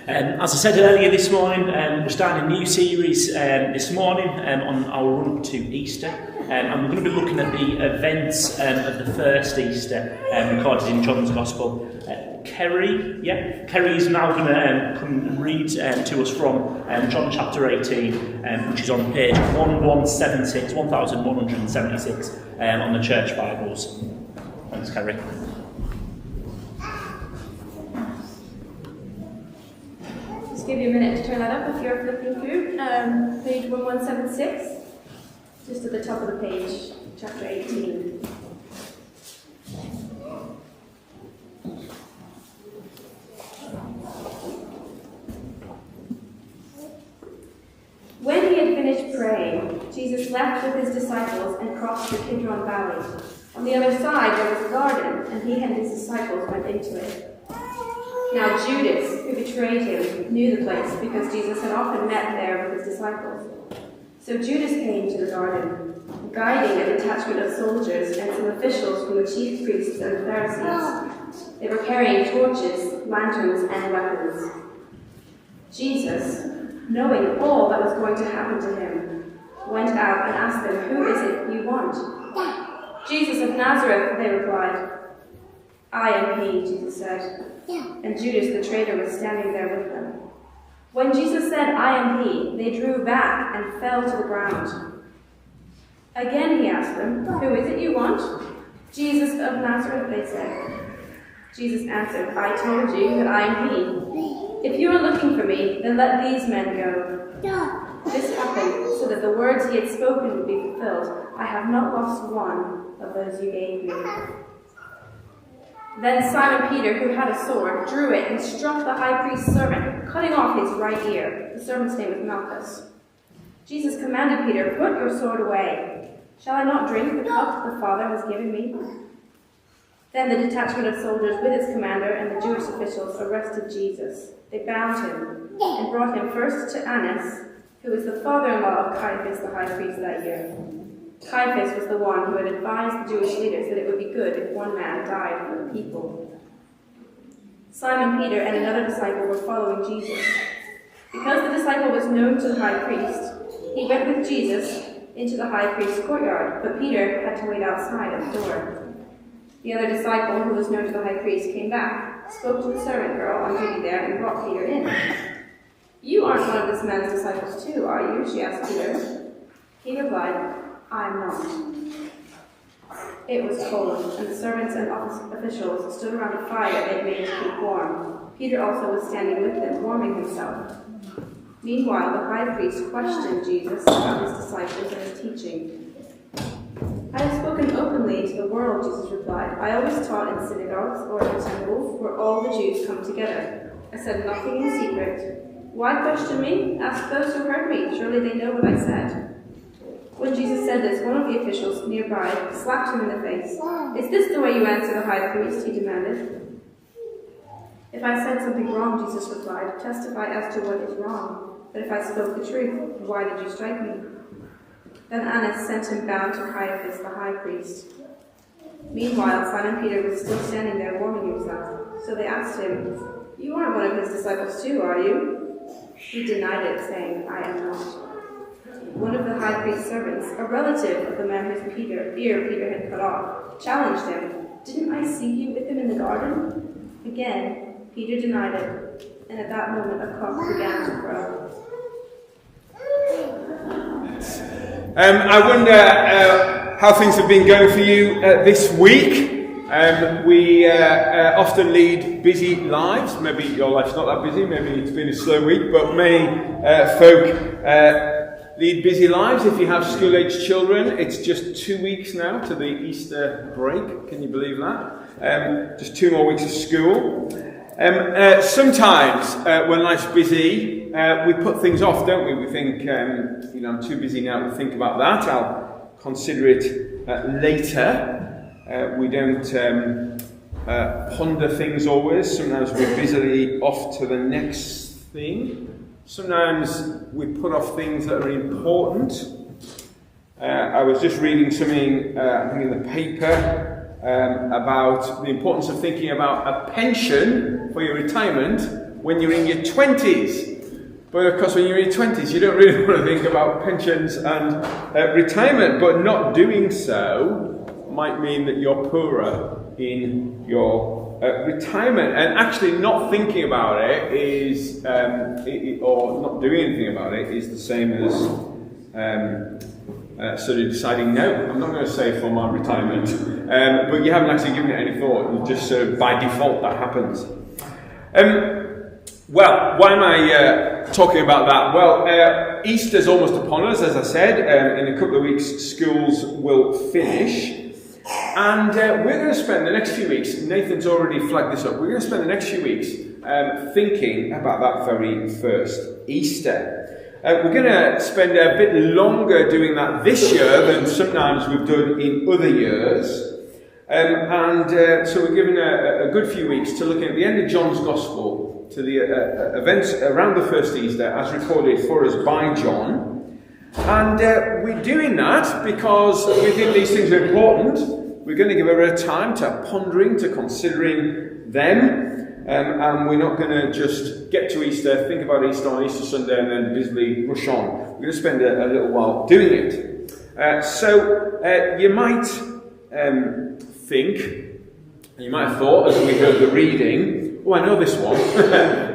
As I said earlier this morning, we're starting a new series this morning on our run up to Easter, and we're going to be looking at the events of the first Easter recorded in John's Gospel. Kerry is now going to come and read to us from John chapter 18, which is on page 1176 on the Church Bibles. Thanks, Kerry. Give you a minute to turn that up if you're flipping through. Page 1176, just at the top of the page, chapter 18. When he had finished praying, Jesus left with his disciples and crossed the Kidron Valley. On the other side there was a garden, and he and his disciples went into it. Now Judas, who betrayed him, knew the place because Jesus had often met there with his disciples. So Judas came to the garden, guiding a detachment of soldiers and some officials from the chief priests and the Pharisees. They were carrying torches, lanterns, and weapons. Jesus, knowing all that was going to happen to him, went out and asked them, "Who is it you want?" "Jesus of Nazareth," they replied. "I am he," Jesus said. And Judas the traitor was standing there with them. When Jesus said, "I am he," they drew back and fell to the ground. Again he asked them, "Who is it you want?" "Jesus of Nazareth," they said. Jesus answered, "I told you that I am he. If you are looking for me, then let these men go." This happened so that the words he had spoken would be fulfilled. "I have not lost one of those you gave me." Then Simon Peter, who had a sword, drew it and struck the high priest's servant, cutting off his right ear. The servant's name was Malchus. Jesus commanded Peter, "Put your sword away. Shall I not drink the cup the Father has given me?" Then the detachment of soldiers with its commander and the Jewish officials arrested Jesus. They bound him and brought him first to Annas, who was the father-in-law of Caiaphas the high priest that year. Caiaphas was the one who had advised the Jewish leaders that it would be good if one man died for the people. Simon Peter and another disciple were following Jesus. Because the disciple was known to the high priest, he went with Jesus into the high priest's courtyard, but Peter had to wait outside at the door. The other disciple, who was known to the high priest, came back, spoke to the servant girl on duty there, and brought Peter in. "You aren't one of this man's disciples too, are you?" she asked Peter. He replied, "I'm not." It was cold, and the servants and officials stood around a fire they'd made to keep warm. Peter also was standing with them, warming himself. Meanwhile, the high priest questioned Jesus about his disciples and his teaching. "I have spoken openly to the world," Jesus replied. "I always taught in synagogues or in the temple, where all the Jews come together. I said nothing in secret. Why question me? Ask those who heard me. Surely they know what I said." When Jesus said this, one of the officials nearby slapped him in the face. "Is this the way you answer the high priest?" he demanded. "If I said something wrong," Jesus replied, "testify as to what is wrong. But if I spoke the truth, why did you strike me?" Then Annas sent him bound to Caiaphas the high priest. Meanwhile, Simon Peter was still standing there warming himself. So they asked him, "You aren't one of his disciples too, are you?" He denied it, saying, "I am not." One of the high priest's servants, a relative of the man whose ear Peter had cut off, challenged him, "Didn't I see you with him in the garden?" Again, Peter denied it, and at that moment a cock began to crow. I wonder how things have been going for you this week. We often lead busy lives. Maybe your life's not that busy, maybe it's been a slow week, but many folk lead busy lives. If you have school-aged children, it's just 2 weeks now to the Easter break. Can you believe that? Just 2 more weeks of school. Sometimes when life's busy, we put things off, don't we? We think, I'm too busy now to think about that. I'll consider it later. We don't ponder things always. Sometimes we're busily off to the next thing. Sometimes we put off things that are important. I was just reading something, I think in the paper, about the importance of thinking about a pension for your retirement when you're in your 20s. But of course, when you're in your 20s, you don't really want to think about pensions and retirement. But not doing so might mean that you're poorer in your retirement. And actually not thinking about it is, or not doing anything about it, is the same as sort of deciding, no, I'm not going to save for my retirement. But you haven't actually given it any thought. You just sort of, by default, that happens. Well, why am I talking about that? Well, Easter's almost upon us, as I said. In a couple of weeks, schools will finish. And we're going to spend the next few weeks, Nathan's already flagged this up, we're going to spend the next few weeks thinking about that very first Easter. We're going to spend a bit longer doing that this year than sometimes we've done in other years. So we're given a good few weeks to looking at the end of John's Gospel, to the events around the first Easter as recorded for us by John. And we're doing that because we think these things are important. We're going to give a bit of time to pondering, to considering them. And we're not going to just get to Easter, think about Easter on Easter Sunday and then busily rush on. We're going to spend a little while doing it. So you might think, you might have thought as we heard the reading, oh, I know this one.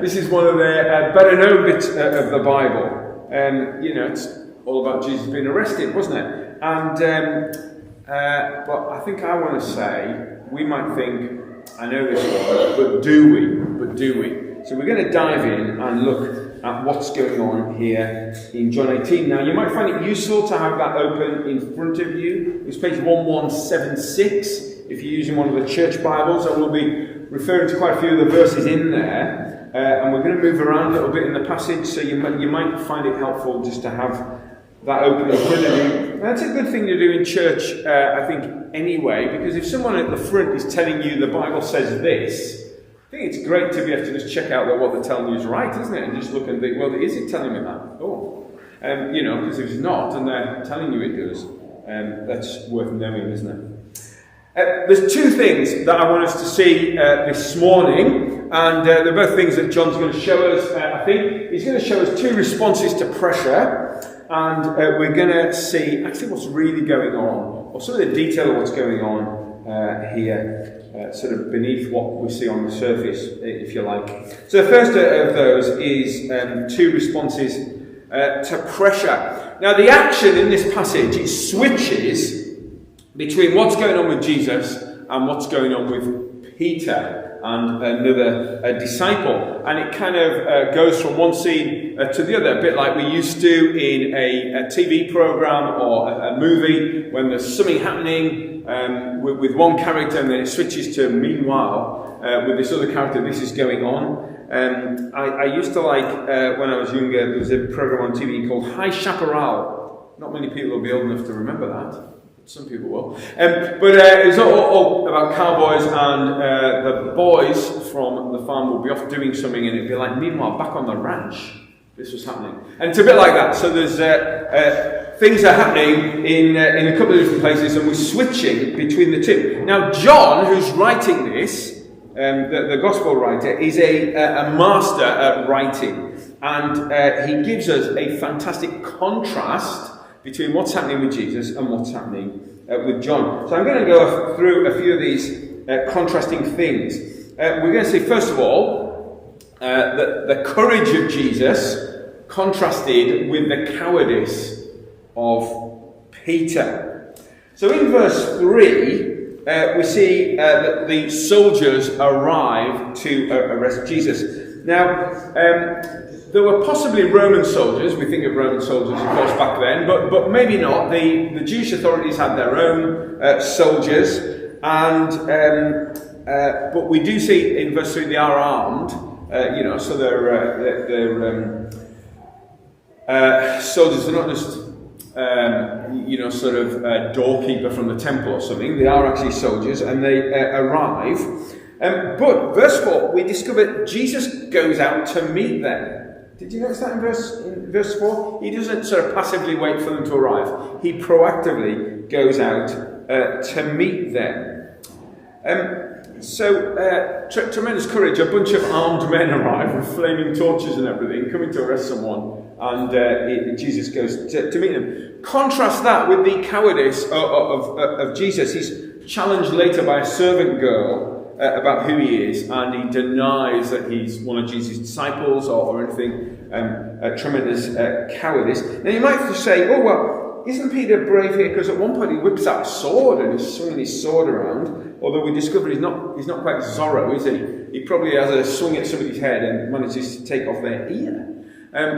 This is one of the better known bits of the Bible. It's all about Jesus being arrested, wasn't it? And but I think I want to say, we might think, I know this one, but do we? So we're going to dive in and look at what's going on here in John 18. Now, you might find it useful to have that open in front of you. It's page 1176. If you're using one of the church Bibles, I will be referring to quite a few of the verses in there. And we're going to move around a little bit in the passage, so you might find it helpful just to have that open in front of you. That's a good thing to do in church, I think, anyway, because if someone at the front is telling you the Bible says this, I think it's great to be able to just check out that what they're telling you is right, isn't it? And just look and think, well, is it telling me that? Oh. Because if it's not, and they're telling you it does, that's worth knowing, isn't it? There's two things that I want us to see this morning, and they're both things that John's going to show us. I think he's going to show us two responses to pressure, and we're going to see actually what's really going on, or some of the detail of what's going on here, sort of beneath what we see on the surface, if you like. So the first of those is two responses to pressure. Now the action in this passage, it switches between what's going on with Jesus and what's going on with Peter and another disciple. And it kind of goes from one scene to the other, a bit like we used to in a TV program or a movie, when there's something happening with one character and then it switches to, meanwhile, with this other character, this is going on. I used to like, when I was younger, there was a program on TV called High Chaparral. Not many people will be old enough to remember that. Some people will. But it's all about cowboys, and the boys from the farm will be off doing something, and it'd be like, meanwhile, back on the ranch, this was happening. And it's a bit like that. So there's things are happening in a couple of different places, and we're switching between the two. Now, John, who's writing this, the gospel writer, is a master at writing, and he gives us a fantastic contrast between what's happening with Jesus and what's happening with John. So I'm going to go through a few of these contrasting things. We're going to see, first of all, the courage of Jesus contrasted with the cowardice of Peter. So in verse 3, we see that the soldiers arrive to arrest Jesus. Now, there were possibly Roman soldiers. We think of Roman soldiers, of course, back then, but maybe not. The Jewish authorities had their own soldiers, and but we do see in verse 3 they are armed. So they're soldiers. They're not just doorkeeper from the temple or something. They are actually soldiers, and they arrive. But verse 4, we discover Jesus goes out to meet them. Did you notice that in verse 4? He doesn't sort of passively wait for them to arrive. He proactively goes out to meet them. Tremendous courage. A bunch of armed men arrive with flaming torches and everything, coming to arrest someone, and Jesus goes to meet them. Contrast that with the cowardice of Jesus. He's challenged later by a servant girl about who he is, and he denies that he's one of Jesus' disciples or anything. Tremendous cowardice. Now you might say, oh well, isn't Peter brave here? Because at one point he whips out a sword and he's swinging his sword around. Although we discover he's not quite Zorro, is he? He probably has a swing at somebody's head and manages to take off their ear.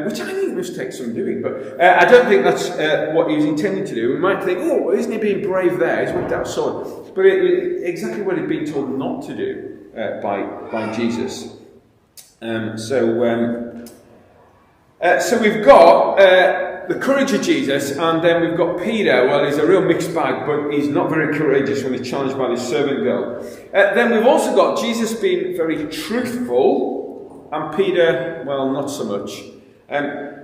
Which I think must take some doing, but I don't think that's what he was intending to do. We might think, oh, isn't he being brave there? He's whipped out a sword. But exactly what he'd been told not to do by Jesus. So we've got the courage of Jesus, and then we've got Peter. Well, he's a real mixed bag, but he's not very courageous when he's challenged by this servant girl. Then we've also got Jesus being very truthful, and Peter, well, not so much. In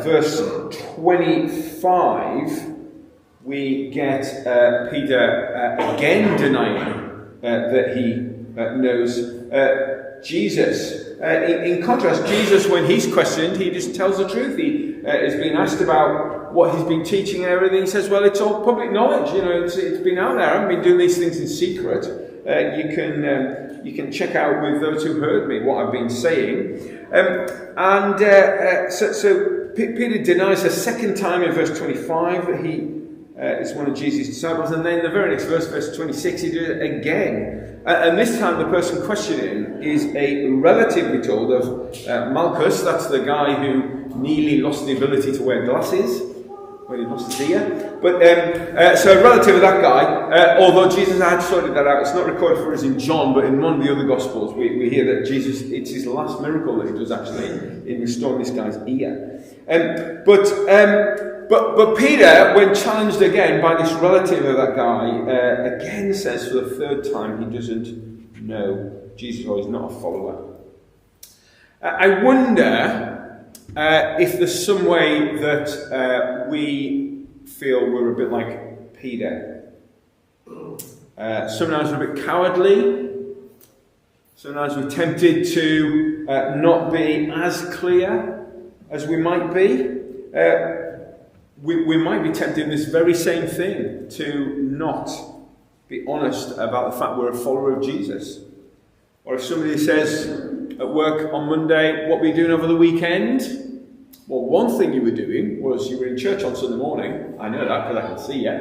verse 25, we get Peter again denying that he knows Jesus. In contrast, Jesus, when he's questioned, he just tells the truth. He is being asked about what he's been teaching and everything. He says, well, it's all public knowledge. You know, it's been out there. I haven't been doing these things in secret. You can check out with those who heard me what I've been saying. So Peter denies a second time in verse 25 that he is one of Jesus' disciples. And then the very next verse, verse 26, he does it again. And this time the person questioning is a relative, we're told, of Malchus. That's the guy who nearly lost the ability to wear glasses when he lost his ear. But so a relative of that guy, although Jesus had sorted that out. It's not recorded for us in John, but in one of the other Gospels we hear that Jesus, it's his last miracle that he does actually in restoring this guy's ear. But Peter, when challenged again by this relative of that guy, again says for the third time he doesn't know Jesus, or he's not a follower. I wonder if there's some way that we feel we're a bit like Peter. Sometimes we're a bit cowardly. Sometimes we're tempted to not be as clear as we might be. We might be tempted in this very same thing, to not be honest about the fact we're a follower of Jesus. Or if somebody says at work on Monday, what were you doing over the weekend? Well, one thing you were doing was you were in church on Sunday morning. I know that because I can see you.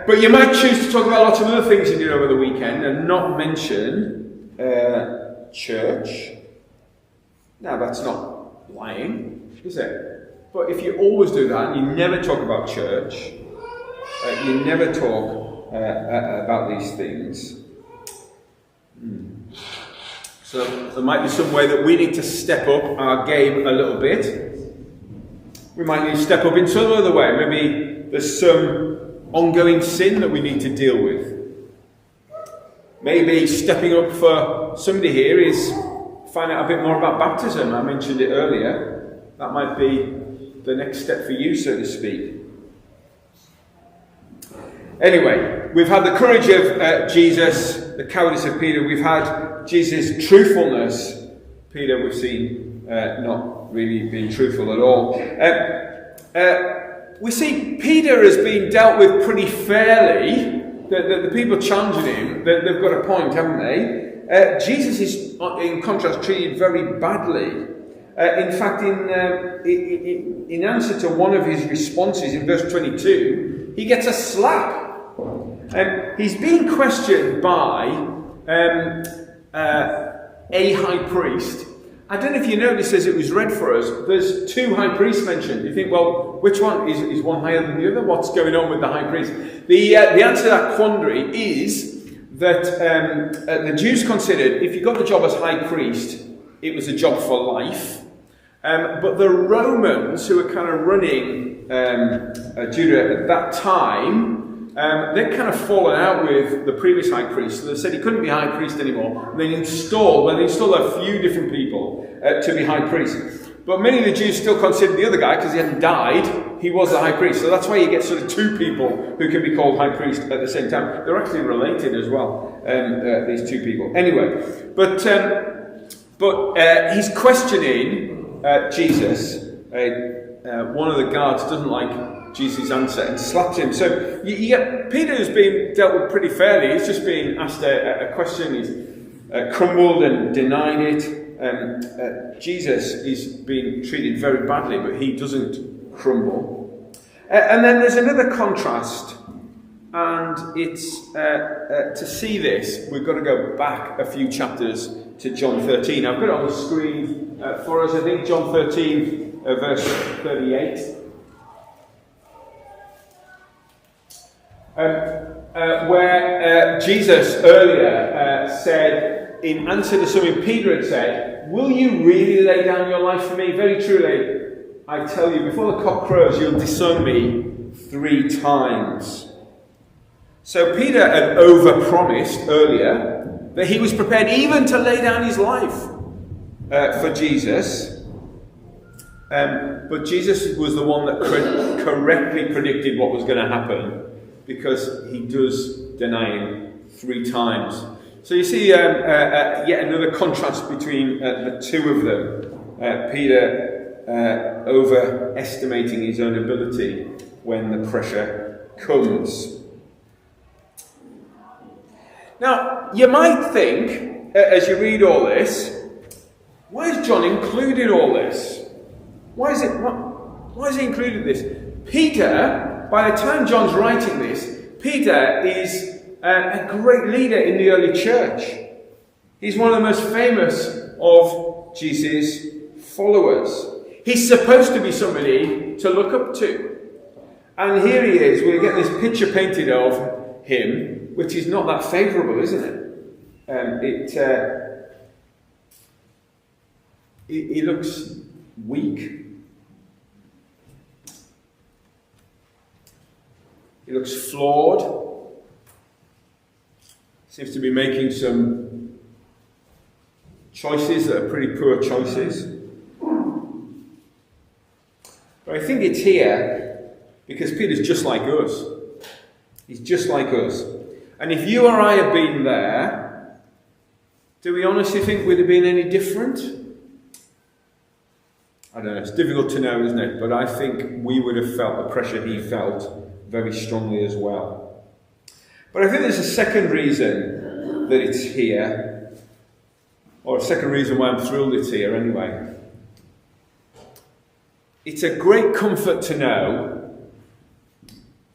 But you might choose to talk about lots of other things you did over the weekend and not mention church. Now, that's not lying, is it? But if you always do that, and you never talk about church, you never talk about these things. So there might be some way that we need to step up our game a little bit. We might need to step up in some other way. Maybe there's some ongoing sin that we need to deal with. Maybe stepping up for somebody here is find out a bit more about baptism. I mentioned it earlier. That might be the next step for you, so to speak. Anyway, we've had the courage of Jesus, the cowardice of Peter. We've had Jesus' truthfulness. Peter, we've seen not really being truthful at all. We see Peter has been dealt with pretty fairly. The people challenging him, they've got a point, haven't they? Jesus is, in contrast, treated very badly. In fact, in answer to one of his responses in verse 22, he gets a slap. He's being questioned by a high priest. I don't know if you noticed as it was read for us, there's two high priests mentioned. You think, well, which one? Is one higher than the other? What's going on with the high priest? The answer to that quandary is that the Jews considered if you got the job as high priest, it was a job for life. But the Romans, who were kind of running Judah at that time, they'd kind of fallen out with the previous high priest. So they said he couldn't be high priest anymore. And they installed a few different people to be high priests. But many of the Jews still considered the other guy, because he hadn't died, he was the high priest. So that's why you get sort of two people who can be called high priest at the same time. They're actually related as well, these two people. Anyway, but he's questioning Jesus. One of the guards doesn't like Jesus' answer and slaps him. So you get Peter, who's been dealt with pretty fairly. He's just been asked a question. He's crumbled and denied it. Jesus is being treated very badly, but he doesn't crumble. And then there's another contrast, and it's to see this, we've got to go back a few chapters to John 13. I've got it on the screen for us, I think, John 13, verse 38. Where Jesus earlier said, in answer to something Peter had said, "Will you really lay down your life for me? Very truly, I tell you, before the cock crows, you'll disown me 3 times." So Peter had overpromised earlier that he was prepared even to lay down his life for Jesus. But Jesus was the one that correctly predicted what was going to happen, because he does deny him 3 times. So you see yet another contrast between the two of them. Peter overestimating his own ability when the pressure comes. Now, you might think, as you read all this, why has John included all this? Why has he included this? Peter, by the time John's writing this, Peter is a great leader in the early church. He's one of the most famous of Jesus' followers. He's supposed to be somebody to look up to. And here he is, we get this picture painted of him, which is not that favourable, isn't it? He looks weak. He looks flawed. Seems to be making some choices that are pretty poor choices. But I think it's here because Peter's just like us. He's just like us. And if you or I had been there, do we honestly think we'd have been any different? I don't know, it's difficult to know, isn't it? But I think we would have felt the pressure he felt very strongly as well. But I think there's a second reason that it's here, or a second reason why I'm thrilled it's here anyway. It's a great comfort to know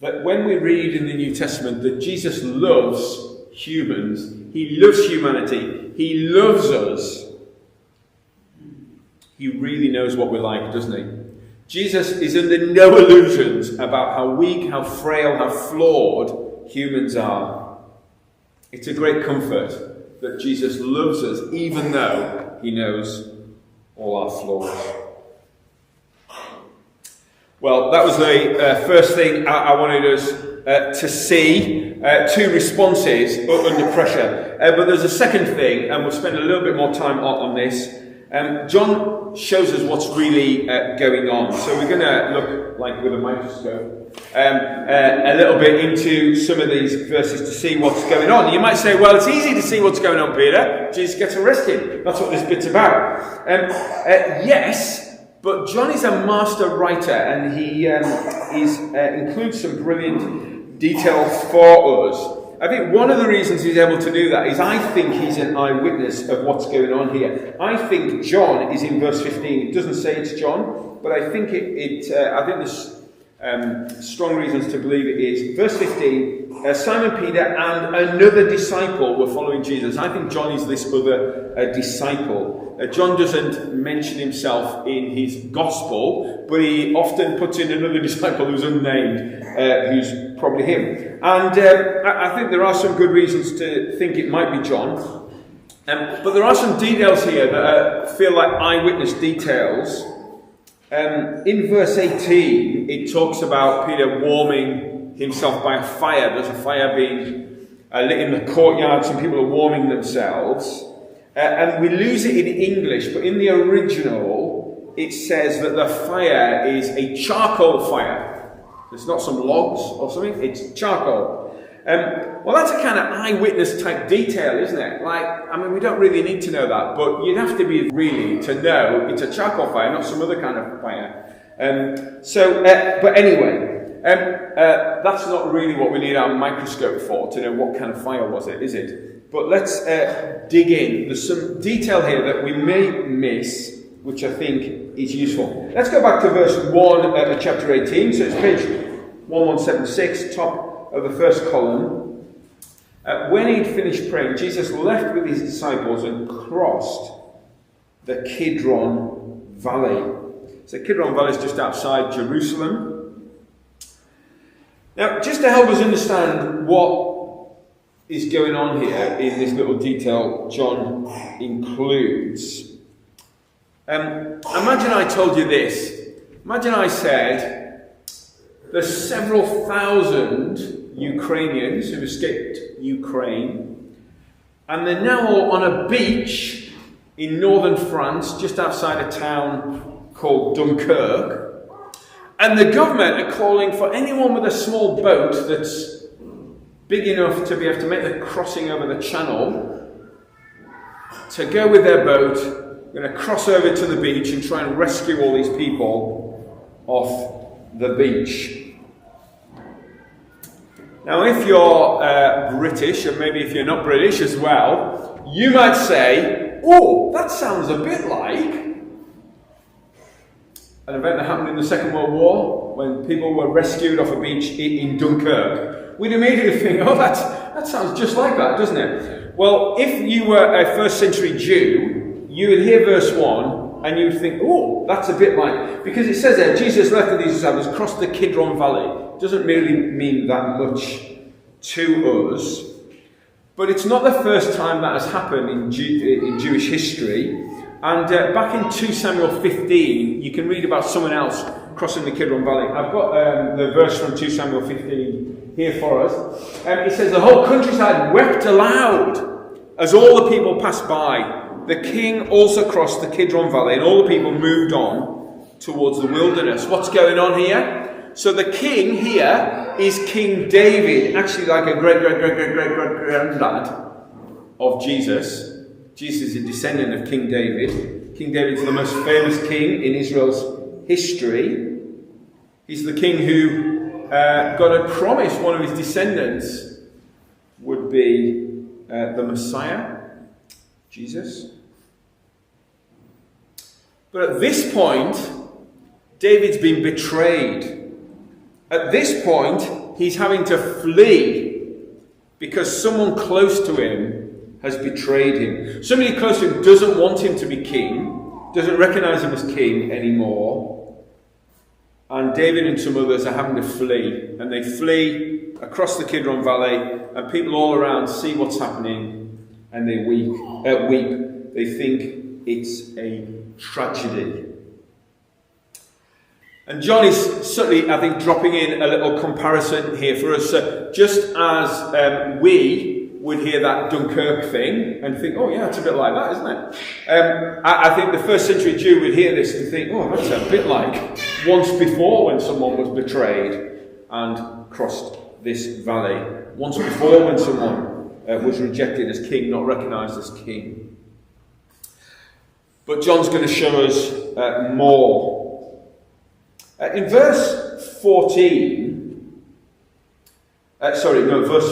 that when we read in the New Testament that Jesus loves humans, he loves humanity, he loves us, he really knows what we're like, doesn't he? Jesus is under no illusions about how weak, how frail, how flawed humans are. It's a great comfort that Jesus loves us even though he knows all our flaws. Well, that was the first thing I wanted us to see. 2 responses under pressure. But there's a second thing, and we'll spend a little bit more time on this. John shows us what's really going on. So we're going to look, like with a microscope, a little bit into some of these verses to see what's going on. You might say, well, it's easy to see what's going on, Peter. Jesus gets arrested. That's what this bit's about. Yes. But John is a master writer, and he includes some brilliant details for us. I think one of the reasons he's able to do that is I think he's an eyewitness of what's going on here. I think John is in verse 15. It doesn't say it's John, but I think I think there's strong reasons to believe it is. Verse 15, Simon Peter and another disciple were following Jesus. I think John is this other disciple. John doesn't mention himself in his gospel, but he often puts in another disciple who's unnamed, who's probably him. And I think there are some good reasons to think it might be John. But there are some details here that feel like eyewitness details. In verse 18, it talks about Peter warming himself by a fire. There's a fire being lit in the courtyard. Some people are warming themselves. And we lose it in English, but in the original, it says that the fire is a charcoal fire. It's not some logs or something, it's charcoal. Well, that's a kind of eyewitness type detail, isn't it? We don't really need to know that, but you'd have to be really to know it's a charcoal fire, not some other kind of fire. But anyway, that's not really what we need our microscope for, to know what kind of fire was it, is it? But let's dig in. There's some detail here that we may miss, which I think is useful. Let's go back to verse 1 of chapter 18. So it's page 1176, top of the first column. When he'd finished praying, Jesus left with his disciples and crossed the Kidron Valley. So Kidron Valley is just outside Jerusalem. Now, just to help us understand what is going on here in this little detail John includes, imagine I told you this. Imagine I said, there's several thousand Ukrainians who've escaped Ukraine, and they're now all on a beach in northern France, just outside a town called Dunkirk, and the government are calling for anyone with a small boat that's big enough to be able to make the crossing over the channel to go with their boat. We're going to cross over to the beach and try and rescue all these people off the beach. Now, if you're British, and maybe if you're not British as well, you might say, oh, that sounds a bit like an event that happened in the Second World War, when people were rescued off a beach in Dunkirk. We'd immediately think, oh, that sounds just like that, doesn't it? Well, if you were a first century Jew, you would hear verse 1, and you would think, oh, that's a bit like, because it says there, Jesus left with his disciples, crossed the Kidron Valley. Doesn't really mean that much to us, but it's not the first time that has happened in Jewish history. And back in 2 Samuel 15, you can read about someone else crossing the Kidron Valley. I've got the verse from 2 Samuel 15 here for us. It says, the whole countryside wept aloud as all the people passed by. The king also crossed the Kidron Valley, and all the people moved on towards the wilderness. What's going on here? So the king here is King David, actually like a great-great-great-great-great-granddad of Jesus. Jesus is a descendant of King David. King David is the most famous king in Israel's history. He's the king who God had promised one of his descendants would be the Messiah, Jesus. But at this point, David's been betrayed. At this point, he's having to flee because someone close to him has betrayed him. Somebody close to him doesn't want him to be king, doesn't recognize him as king anymore. And David and some others are having to flee. And they flee across the Kidron Valley, and people all around see what's happening, and they weep. They think it's a tragedy. And John is certainly, I think, dropping in a little comparison here for us. Just as we would hear that Dunkirk thing and think, oh yeah, it's a bit like that, isn't it? I think the first century Jew would hear this and think, oh, that's a bit like once before when someone was betrayed and crossed this valley. Once before when someone was rejected as king, not recognised as king. But John's going to show us more. In verse 14, verse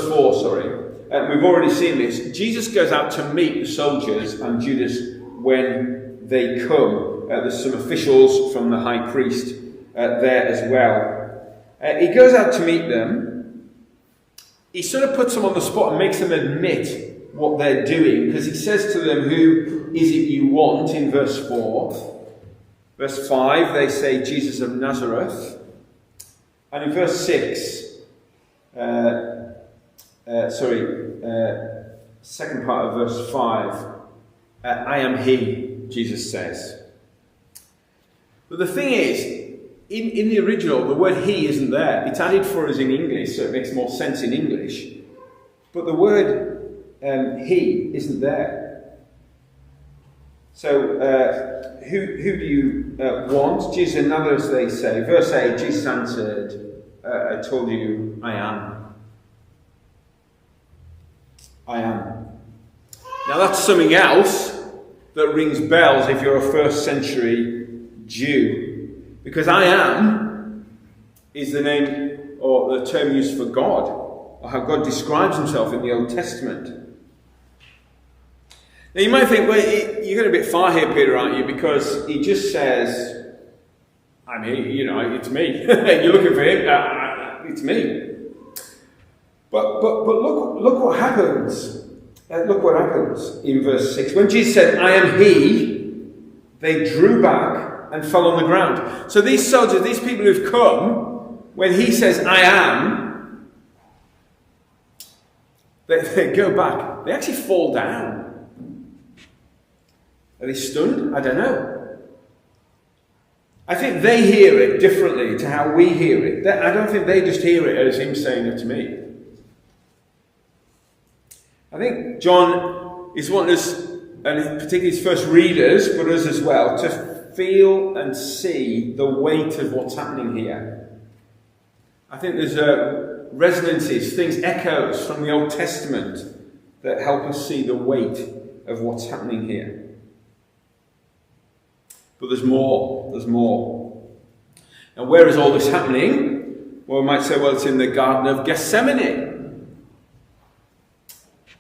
4, we've already seen this. Jesus goes out to meet the soldiers and Judas when they come. There's some officials from the high priest there as well. He goes out to meet them. He sort of puts them on the spot and makes them admit what they're doing, because he says to them, who is it you want, in verse 4. Verse 5, they say, Jesus of Nazareth. And in verse 6, second part of verse 5, I am he, Jesus says. But the thing is, in the original, the word he isn't there. It's added for us in English, so it makes more sense in English. But the word he isn't there. So, who do you want? Jesus and others, they say. Verse 8, Jesus answered, I told you, I am. I am. Now that's something else that rings bells if you're a first century Jew. Because I am is the name or the term used for God, or how God describes himself in the Old Testament. Now you might think, well, you're going a bit far here, Peter, aren't you? Because he just says, I'm here, it's me. You're looking for him, it's me. But look what happens. Look what happens in verse 6. When Jesus said, I am he, they drew back and fell on the ground. So these soldiers, these people who've come, when he says, I am, they go back. They actually fall down. Are they stunned? I don't know. I think they hear it differently to how we hear it. I don't think they just hear it as him saying it to me. I think John is wanting us, and particularly his first readers, but us as well, to feel and see the weight of what's happening here. I think there's resonances, things, echoes from the Old Testament that help us see the weight of what's happening here. But there's more. There's more. Now, where is all this happening? Well, we might say, well, it's in the Garden of Gethsemane.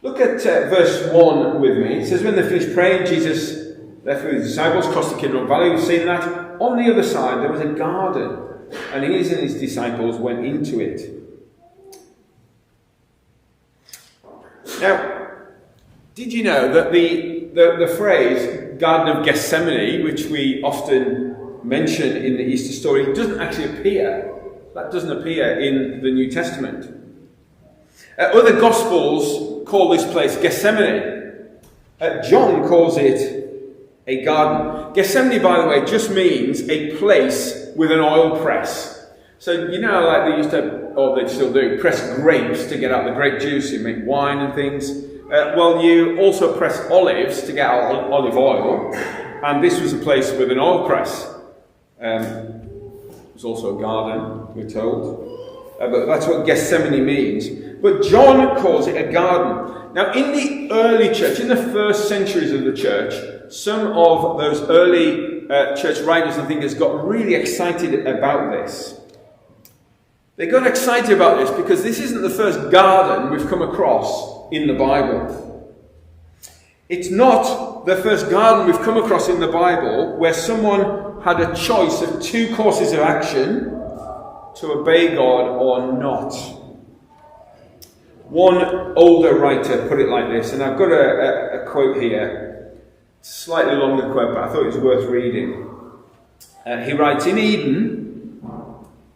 Look at verse 1 with me. It says, when they finished praying, Jesus left with his disciples, crossed the Kidron Valley. We've seen that. On the other side, there was a garden, and he and his disciples went into it. Now, did you know that the phrase Garden of Gethsemane, which we often mention in the Easter story, doesn't actually appear. That doesn't appear in the New Testament. Other Gospels call this place Gethsemane. John calls it a garden. Gethsemane, by the way, just means a place with an oil press. So, like they used to, or they still do, press grapes to get out the grape juice, you make wine and things. Well, you also press olives to get out olive oil, and this was a place with an oil press. It was also a garden, we're told. But that's what Gethsemane means. But John calls it a garden. Now, in the early church, in the first centuries of the church, some of those early church writers and thinkers got really excited about this. They got excited about this because this isn't the first garden we've come across in the Bible. It's not the first garden we've come across in the Bible where someone had a choice of two courses of action to obey God or not. One older writer put it like this, and I've got a quote here, slightly longer quote, but I thought it was worth reading. He writes, in Eden,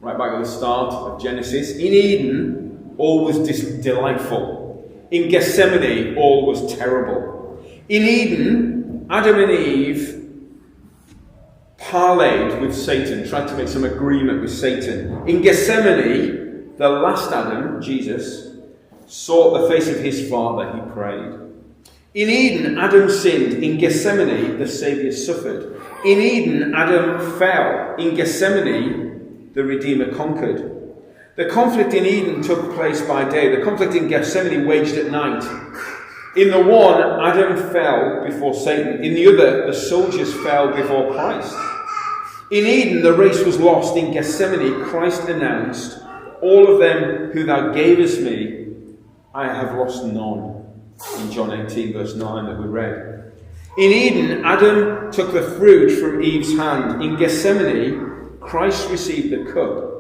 right back at the start of Genesis, in Eden, all was delightful. In Gethsemane, all was terrible. In Eden, Adam and Eve parlayed with Satan, tried to make some agreement with Satan. In Gethsemane, the last Adam, Jesus, sought the face of his Father, he prayed. In Eden, Adam sinned. In Gethsemane, the Saviour suffered. In Eden, Adam fell. In Gethsemane, the Redeemer conquered. The conflict in Eden took place by day. The conflict in Gethsemane waged at night. In the one, Adam fell before Satan. In the other, the soldiers fell before Christ. In Eden, the race was lost. In Gethsemane, Christ announced, all of them who thou gavest me, I have lost none. In John 18, verse 9 that we read. In Eden, Adam took the fruit from Eve's hand. In Gethsemane, Christ received the cup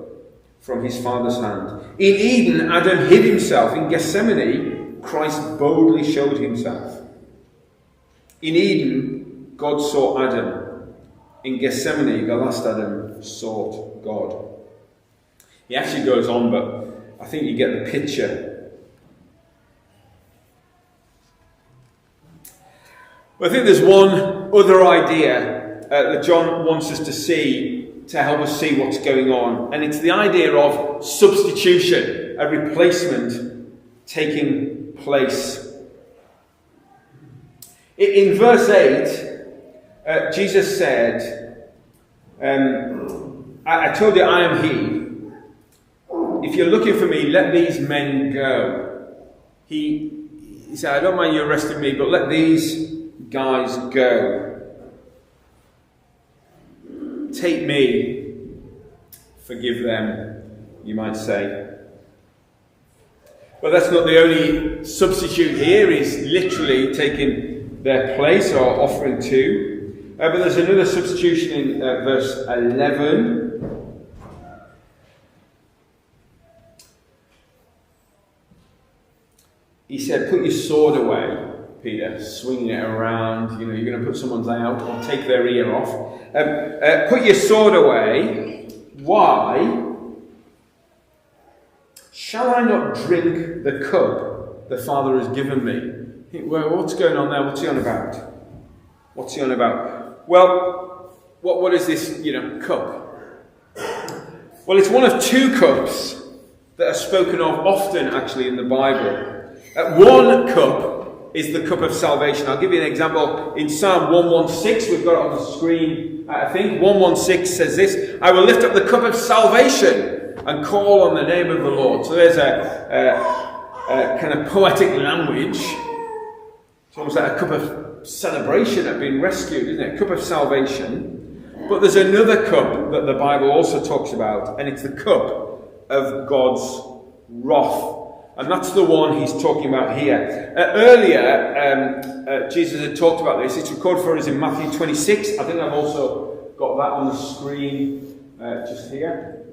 from his Father's hand. In Eden, Adam hid himself. In Gethsemane, Christ boldly showed himself. In Eden, God sought Adam. In Gethsemane, the last Adam sought God. He actually goes on, but I think you get the picture. But I think there's one other idea that John wants us to see to help us see what's going on. And it's the idea of substitution, a replacement taking place. In verse 8, Jesus said, I told you I am he. If you're looking for me, let these men go. He said, I don't mind you arresting me, but let these guys go. Take me, forgive them, you might say. But that's not the only substitute here. He's literally taking their place or offering to. But there's another substitution in verse 11. He said, put your sword away, Peter, swinging it around. You know, you're going to put someone's eye out or take their ear off. Put your sword away. Why? Shall I not drink the cup the Father has given me? Well, what's going on there? What's he on about? What's he on about? Well, what is this, cup? Well, it's one of two cups that are spoken of often, actually, in the Bible. One cup is the cup of salvation. I'll give you an example. In Psalm 116, we've got it on the screen, I think. 116 says this, I will lift up the cup of salvation and call on the name of the Lord. So there's a kind of poetic language. It's almost like a cup of celebration at being rescued, isn't it? A cup of salvation. But there's another cup that the Bible also talks about, and it's the cup of God's wrath. And that's the one he's talking about here. Earlier, Jesus had talked about this. It's recorded for us in Matthew 26. I think I've also got that on the screen just here.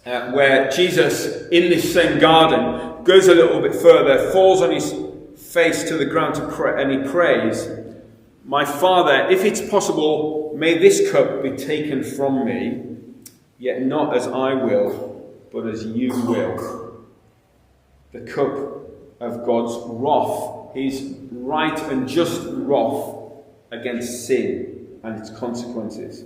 Where Jesus, in this same garden, goes a little bit further, falls on his face to the ground to pray, and he prays, my Father, if it's possible, may this cup be taken from me, yet not as I will, but as you will. The cup of God's wrath, his right and just wrath against sin and its consequences.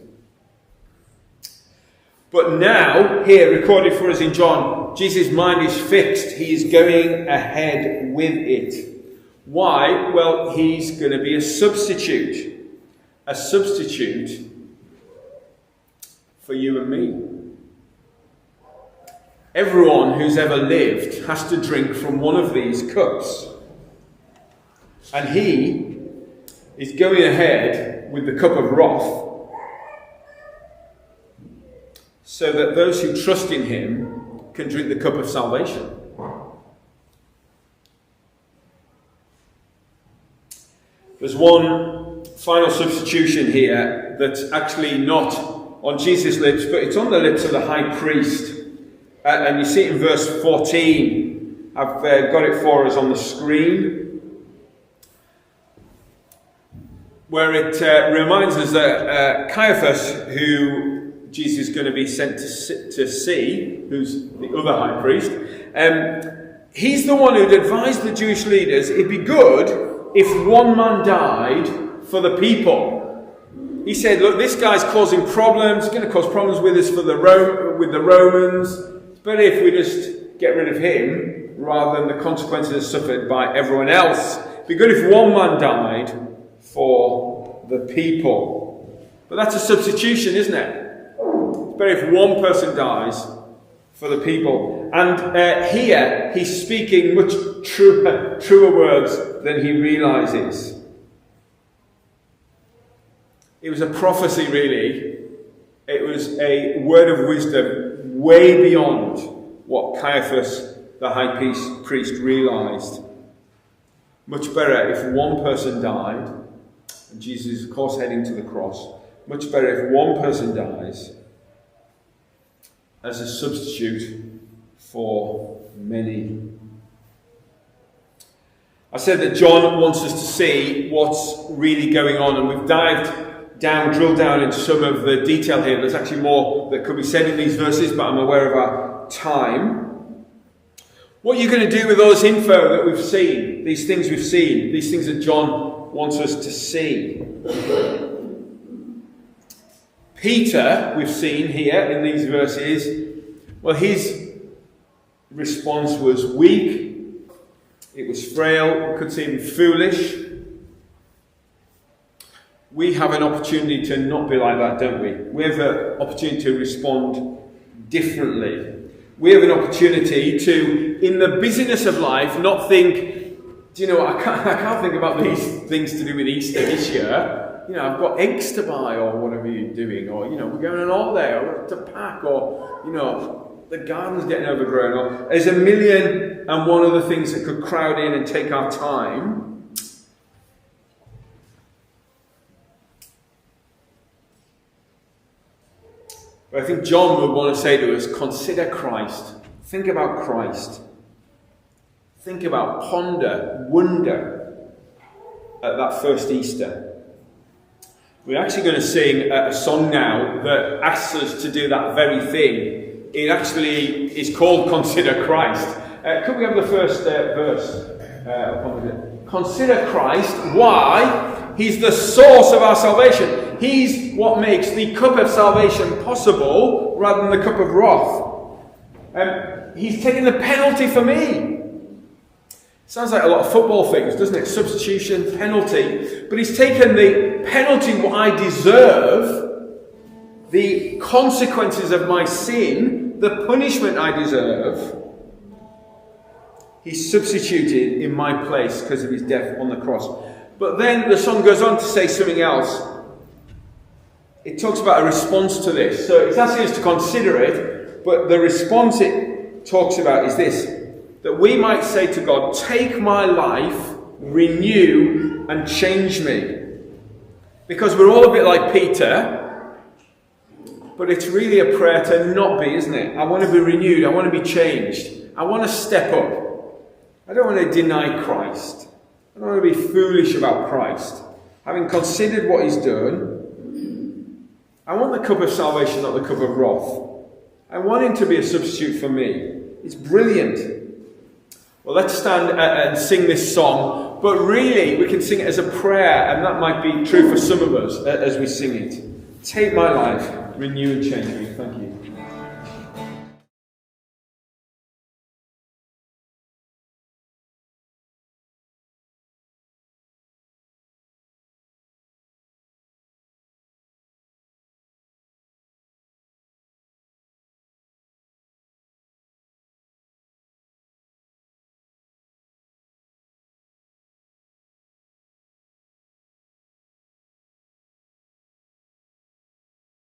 But now, here, recorded for us in John, Jesus' mind is fixed. He is going ahead with it. Why? Well, he's going to be a substitute. A substitute for you and me. Everyone who's ever lived has to drink from one of these cups. And he is going ahead with the cup of wrath, so that those who trust in him can drink the cup of salvation. There's one final substitution here that's actually not on Jesus' lips, but it's on the lips of the high priest. And you see it in verse 14. I've got it for us on the screen, where it reminds us that Caiaphas, who Jesus is going to be sent to see, who's the other high priest, he's the one who'd advised the Jewish leaders it'd be good if one man died for the people. He said, look, this guy's causing problems, he's going to cause problems with us with the Romans. But if we just get rid of him, rather than the consequences suffered by everyone else, it'd be good if one man died for the people. But that's a substitution, isn't it? It's better if one person dies for the people. And here, he's speaking much truer words than he realizes. It was a prophecy, really. It was a word of wisdom way beyond what Caiaphas, the high priest, realized. Much better if one person died, and Jesus is of course heading to the cross, much better if one person dies as a substitute for many. I said that John wants us to see what's really going on, and we've drilled down into some of the detail here. There's actually more that could be said in these verses, but I'm aware of our time. What are you going to do with all this info that we've seen, these things we've seen, these things that John wants us to see? Peter, we've seen here in these verses, well, his response was weak, it was frail, it could seem foolish. we have an opportunity to not be like that, don't we? We have an opportunity to respond differently. We have an opportunity to, in the busyness of life, not think, do you know what, I can't think about these things to do with Easter this year. You know, I've got eggs to buy, or whatever you're doing, or, you know, we're going on holiday, or to pack, or, you know, the garden's getting overgrown, or there's a million and one other things that could crowd in and take our time. But I think John would want to say to us, consider Christ. Think about Christ. Think about, ponder, wonder at that first Easter. We're actually going to sing a song now that asks us to do that very thing. It actually is called Consider Christ. Could we have the first verse? Consider Christ. Why? He's the source of our salvation. He's what makes the cup of salvation possible rather than the cup of wrath. He's taken the penalty for me. Sounds like a lot of football things, doesn't it? Substitution, penalty. But he's taken the penalty what I deserve, the consequences of my sin, the punishment I deserve. He's substituted in my place because of his death on the cross. But then the song goes on to say something else. It talks about a response to this. So it's asking us to consider it, but the response it talks about is this. That we might say to God, take my life, renew and change me. Because we're all a bit like Peter, but it's really a prayer to not be, isn't it? I want to be renewed, I want to be changed. I want to step up. I don't want to deny Christ. I don't want to be foolish about Christ. Having considered what he's done, I want the cup of salvation, not the cup of wrath. I want him to be a substitute for me. It's brilliant. Well, let's stand and sing this song, but really we can sing it as a prayer, and that might be true for some of us as we sing it. Take my life, renew and change me. Thank you.